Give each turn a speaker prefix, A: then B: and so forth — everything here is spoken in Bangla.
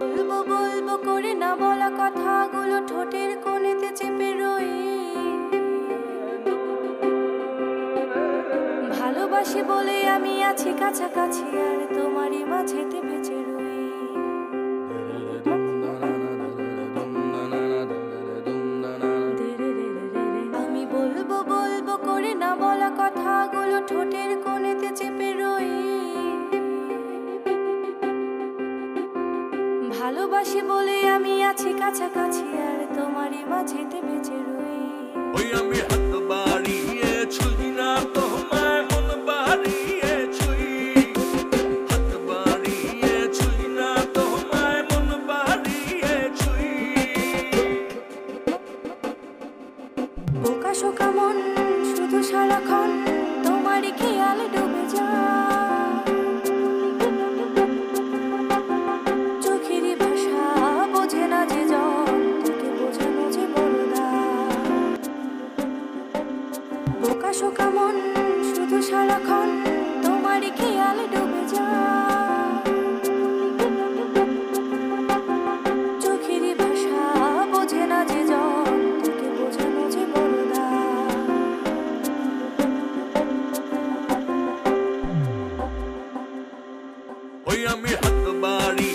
A: বলবো বলবো করে না বলা কথাগুলো ঠোঁটের কোণেতে চেপে রই। ভালোবাসি বলে আমি আছি কাছাকাছি আর তোমারই মাঝেতে বেঁচে রই। আমি বলবো বলবো করে না বলা কথাগুলো ঠোঁটের কোণেতে চেপে রই। ভালোবাসি বলে আমি আছি কাছাকাছি আর তোমারই মাঝেতে বেঁচে রই।
B: ওই আমি হাত বাড়িয়ে ছুঁই না তোমায়, মন বাড়িয়ে ছুঁই। হাত বাড়িয়ে ছুঁই না তোমায়, মন বাড়িয়ে ছুঁই।
A: বোকা শোকা মন শুধু সারাক্ষণ তোমারই খেয়ালে ডুবে যায়। চোখেরই ভাষা বোঝে না যে জন, তোকে বোঝানো যে বড় দায়। বোকা শোকা মন শুধু সারাক্ষণ তোমারই খেয়ালে ডুবে যায়। চোখেরই ভাষা বোঝে না যে জন, তোকে বোঝানো যে বড় দায়।
B: ওই আমি হাত বাড়িয়ে